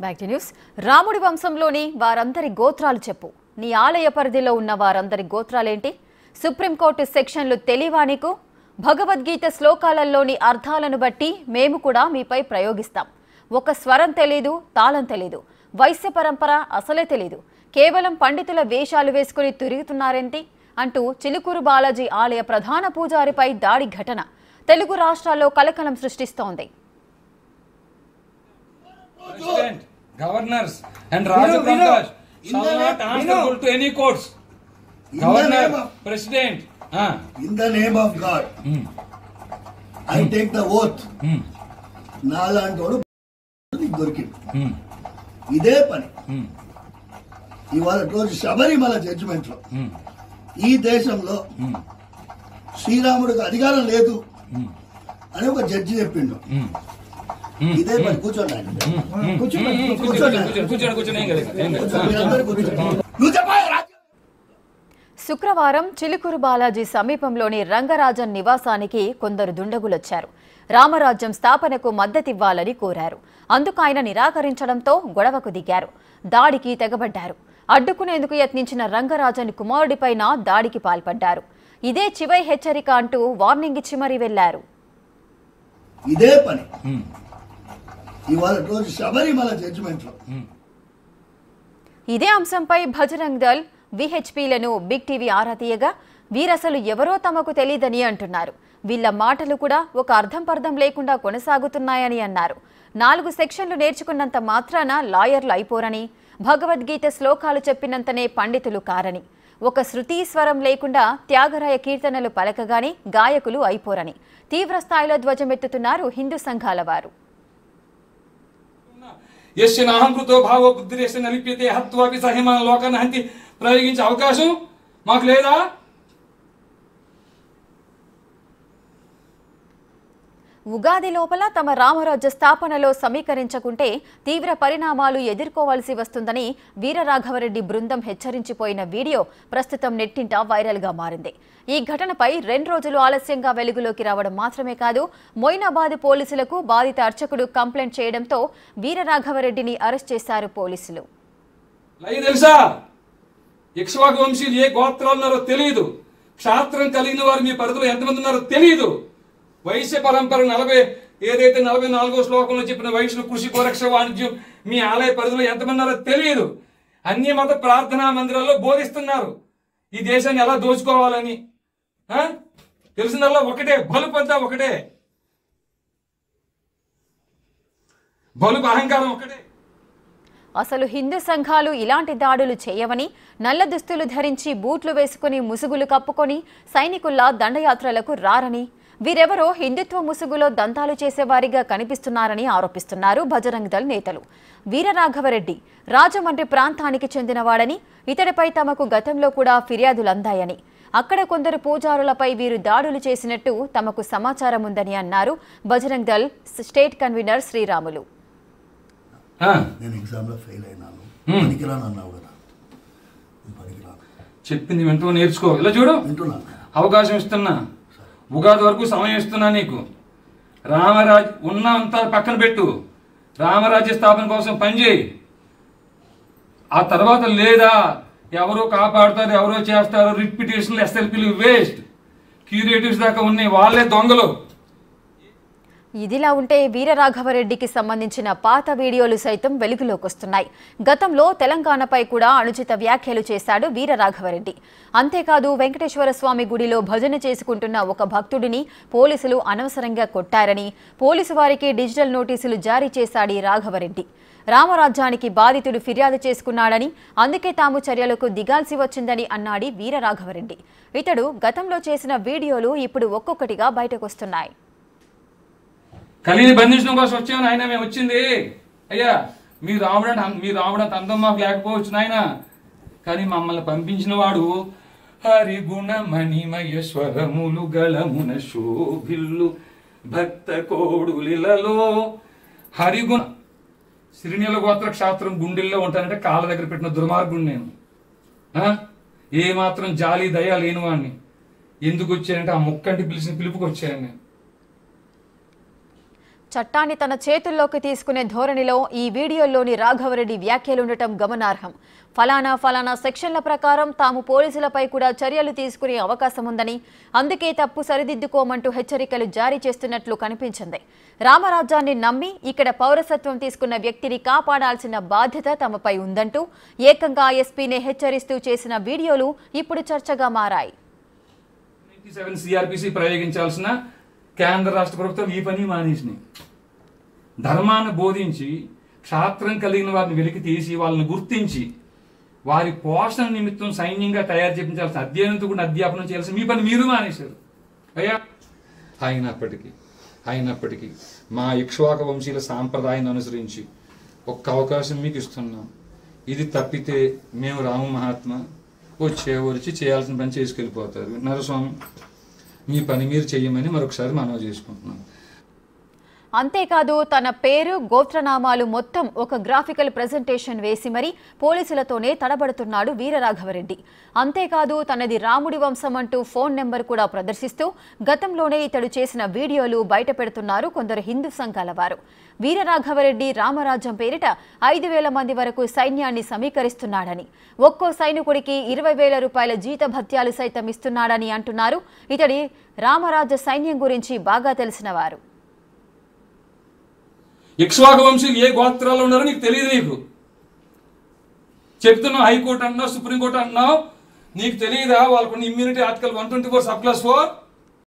Back to news. రాముడి వంశంలోని వారందరి గోత్రాలు చెప్పు. నీ ఆలయ పరిధిలో ఉన్న వారందరి గోత్రాలేంటి? సుప్రీంకోర్టు సెక్షన్లు తెలియవా నీకు? భగవద్గీత శ్లోకాలలోని అర్థాలను బట్టి మేము కూడా మీపై ప్రయోగిస్తాం. ఒక స్వరం తెలీదు, తాళం తెలీదు, వైశ్య పరంపర అసలే తెలీదు, కేవలం పండితుల వేషాలు వేసుకుని తిరుగుతున్నారేంటి అంటూ చిలుకూరు బాలాజీ ఆలయ ప్రధాన పూజారిపై దాడి ఘటన తెలుగు రాష్ట్రాల్లో కలకలం సృష్టిస్తోంది. President, governors and Rajaprantas shall not answerable to any courts. Governor, President. In the name of God, I take the oath. నాలాంటోడు దొరికింది. ఇదే పని ఇవాళ రోజు శబరిమల జడ్జిమెంట్ లో ఈ దేశంలో శ్రీరాముడికి అధికారం లేదు అని ఒక జడ్జి చెప్పిండు. ఇదే పని కూర్చోండి. శుక్రవారం చిలుకూరు బాలాజీ సమీపంలోని రంగరాజన్ నివాసానికి కొందరు దుండగులొచ్చారు. రామరాజ్యం స్థాపనకు మద్దతివ్వాలని కోరారు. అందుకు ఆయన నిరాకరించడంతో గొడవకు దిగారు. దాడికి తెగబడ్డారు. అడ్డుకునేందుకు యత్నించిన రంగరాజన్ కుమారుడిపైన దాడికి పాల్పడ్డారు. ఇదే చివరి హెచ్చరిక అంటూ వార్నింగ్ ఇచ్చి మరీ వెళ్లారు. ఇదే పని ఇవాళ రోజు శబరిమల జడ్జిమెంట్ లో ఇదే అంశంపై బజరంగ్ దళ్, విహెచ్పీలను బిగ్ టీవీ ఆరా తీయగా వీరసలు ఎవరో తమకు తెలియదని అంటున్నారు. వీళ్ల మాటలు కూడా ఒక అర్థం పర్థం లేకుండా కొనసాగుతున్నాయని అన్నారు. 4 సెక్షన్లు నేర్చుకున్నంత మాత్రాన లాయర్లు అయిపోరని, భగవద్గీత శ్లోకాలు చెప్పినంతనే పండితులు కారని, ఒక శృతి స్వరం లేకుండా త్యాగరాయ కీర్తనలు పలకగానే గాయకులు అయిపోరని తీవ్ర స్థాయిలో ధ్వజమెత్తుతున్నారు హిందూ సంఘాల వారు. యస్యనాహంకృతో భావో బుద్ధిరేశ్య నలిప్యతే హత్వాపి సహిమాన్ లోకాన్ హంతి ప్రయోగించే అవకాశం మాకు లేదా? ఉగాది లోపల తమ రామరాజ్య స్థాపనలో సమీకరించకుంటే తీవ్ర పరిణామాలు ఎదుర్కోవాల్సి వస్తుందని వీరరాఘవరెడ్డి బృందం హెచ్చరించిపోయిన వీడియో ప్రస్తుతం నెట్టింట వైరల్గా మారింది. ఈ ఘటనపై 2 రోజులు ఆలస్యంగా వెలుగులోకి రావడం మాత్రమే కాదు, మొయినాబాద్ పోలీసులకు బాధిత అర్చకుడు కంప్లైంట్ చేయడంతో వీరరాఘవరెడ్డిని అరెస్ట్ చేశారు పోలీసులు. తెలుసా, ఇక్ష్వాకు వంశీయులు ఏ గోత్రాలు ఉన్నారో తెలియదు. క్షాత్రం కలిగిన వారు మీ పరిధిలో ఎంతమంది ఉన్నారో తెలియదు. వైశ్య పరంపర 44వ శ్లోకంలో చెప్పిన వైశ్యులు కృషి గోరక్ష వాణిజ్యం మీ ఆలయ పరిధిలో ఎంతమంది ఉన్నారో తెలియదు. అన్య మత ప్రార్థనా మందిరాల్లో బోధిస్తున్నారు ఈ దేశాన్ని ఎలా దోచుకోవాలని. తెలిసిందల్లా ఒకటే, బలుపు అంతా ఒకటే, బలుపు అహంకారం ఒకటే. అసలు హిందూ సంఘాలు ఇలాంటి దాడులు చేయవని, నల్ల దుస్తులు ధరించి బూట్లు వేసుకుని ముసుగులు కప్పుకొని సైనికుల్లా దండయాత్రలకు రారని, వీరెవరో హిందుత్వ ముసుగులో దంతాలు చేసేవారిగా కనిపిస్తున్నారని ఆరోపిస్తున్నారు బజరంగ్ దళ్ నేతలు. వీరరాఘవరెడ్డి రాజమండ్రి ప్రాంతానికి చెందినవాడని, ఇతడిపై తమకు గతంలో కూడా ఫిర్యాదులు అందాయని, అక్కడ కొందరు పూజారులపై వీరు దాడులు చేసినట్టు తమకు సమాచారం ఉందని అన్నారు బజరంగ్ దళ్ స్టేట్ కన్వీనర్ శ్రీరాములు. చెప్పింది వింటూ నేర్చుకో. ఇలా చూడు, అవకాశం ఇస్తున్నా, ఉగాది వరకు సమయం ఇస్తున్నా నీకు. రామరాజ్ ఉన్నంతా పక్కన పెట్టు, రామరాజ్య స్థాపన కోసం పనిచేయి. ఆ తర్వాత లేదా ఎవరో కాపాడుతారు, ఎవరో చేస్తారు, రిట్ పిటిషన్లు, ఎస్ఎల్పీలు వేస్ట్, క్యూరేటివ్స్ దాకా ఉన్నాయి, వాళ్ళే దొంగలు. ఇదిలా ఉంటే వీరరాఘవరెడ్డికి సంబంధించిన పాత వీడియోలు సైతం వెలుగులోకి వస్తున్నాయి. గతంలో తెలంగాణపై కూడా అనుచిత వ్యాఖ్యలు చేశాడు వీరరాఘవరెడ్డి. అంతేకాదు, వెంకటేశ్వర స్వామి గుడిలో భజన చేసుకుంటున్న ఒక భక్తుడిని పోలీసులు అనవసరంగా కొట్టారని, పోలీసు వారికి డిజిటల్ నోటీసులు జారీ చేశాడు రాఘవరెడ్డి. రామరాజ్యానికి బాధితుడు ఫిర్యాదు చేసుకున్నాడని, అందుకే తాము చర్యలకు దిగాల్సి వచ్చిందని అన్నాడు వీరరాఘవరెడ్డి. ఇతడు గతంలో చేసిన వీడియోలు ఇప్పుడు ఒక్కొక్కటిగా బయటకొస్తున్నాయి. కలిని బంధించడం కోసం వచ్చామని ఆయన మేము వచ్చింది. అయ్యా, మీ రావడం అందం మాకు లేకపోవచ్చు నాయన, కానీ మమ్మల్ని పంపించిన వాడు హరిగుణ మణిమయేశ్వరములు గళమున శోభిల్లు భక్త కోడులిలలో. హరిగుణ శ్రీనిల గోత్ర క్షాత్రం గుండెల్లో ఉంటానంటే కాళ్ళ దగ్గర పెట్టిన దుర్మార్గుడు నేను. ఏ మాత్రం జాలి దయ లేని వాడిని. ఎందుకు వచ్చానంటే ఆ ముక్కంటి పిలిచిన పిలుపుకి వచ్చాను నేను. చట్టాన్ని తన చేతుల్లోకి తీసుకునే ధోరణిలో ఈ వీడియోలోని రాఘవరెడ్డి వ్యాఖ్యలుండటం గమనార్హం. ఫలానా సెక్షన్ల ప్రకారం తాము పోలీసులపై కూడా చర్యలు తీసుకునే అవకాశం ఉందని, అందుకే తప్పు సరిదిద్దుకోమంటూ హెచ్చరికలు జారీ చేస్తున్నట్లు కనిపించింది. రామరాజ్యాన్ని నమ్మి ఇక్కడ పౌరసత్వం తీసుకున్న వ్యక్తిని కాపాడాల్సిన బాధ్యత తమపై ఉందంటూ ఏకంగా ఎస్పీనే హెచ్చరిస్తూ చేసిన వీడియోలు ఇప్పుడు చర్చగా మారాయి. 97 సిఆర్పిసి ప్రయోగించాల్సిన కేంద్ర రాష్ట్ర ప్రభుత్వం ఈ పని మానేసినాయి. ధర్మాన్ని బోధించి క్షాత్రం కలిగిన వారిని వెలికి తీసి వాళ్ళని గుర్తించి వారి పోషణ నిమిత్తం సైన్యంగా తయారు చేయించాల్సిన అధ్యయనంతో కూడా అధ్యాపనం చేయాల్సిన మీ పని మీరు మానేశారు. అయ్యా అయినప్పటికీ మా ఇక్ష్వాక వంశీయుల సాంప్రదాయాన్ని అనుసరించి ఒక్క అవకాశం మీకు ఇస్తున్నాం. ఇది తప్పితే మేము రామ మహాత్మ వచ్చి చేయాల్సిన పని చేసుకెళ్ళిపోతారు. విన్నారు స్వామి, మీ పని మీరు చెయ్యమని మరొకసారి మనవి చేసుకుంటున్నాం. అంతేకాదు తన పేరు గోత్రనామాలు మొత్తం ఒక గ్రాఫికల్ ప్రెజెంటేషన్ వేసి మరీ పోలీసులతోనే తడబడుతున్నాడు వీరరాఘవరెడ్డి. అంతేకాదు తనది రాముడి వంశం అంటూ ఫోన్ నెంబర్ కూడా ప్రదర్శిస్తూ గతంలోనే ఇతడు చేసిన వీడియోలు బయట పెడుతున్నారు కొందరు హిందూ సంఘాల వారు. వీరరాఘవరెడ్డి రామరాజ్యం పేరిట 5,000 మంది వరకు సైన్యాన్ని సమీకరిస్తున్నాడని, ఒక్కో సైనికుడికి 20,000 రూపాయల జీత భత్యాలు సైతం ఇస్తున్నాడని అంటున్నారు ఇతడి రామరాజ్య సైన్యం గురించి బాగా తెలిసిన వారు. ఇక్ష్వాకు వంశీయులు ఏ గోత్రాలు ఉన్నారో నీకు తెలియదు. నీకు చెప్తున్నావు, హైకోర్టు అన్నావు, సుప్రీంకోర్టు అన్నావు, నీకు తెలియదా వాళ్ళకున్న ఇమ్యూనిటీ ఆర్టికల్ 124 సబ్ క్లాస్ 4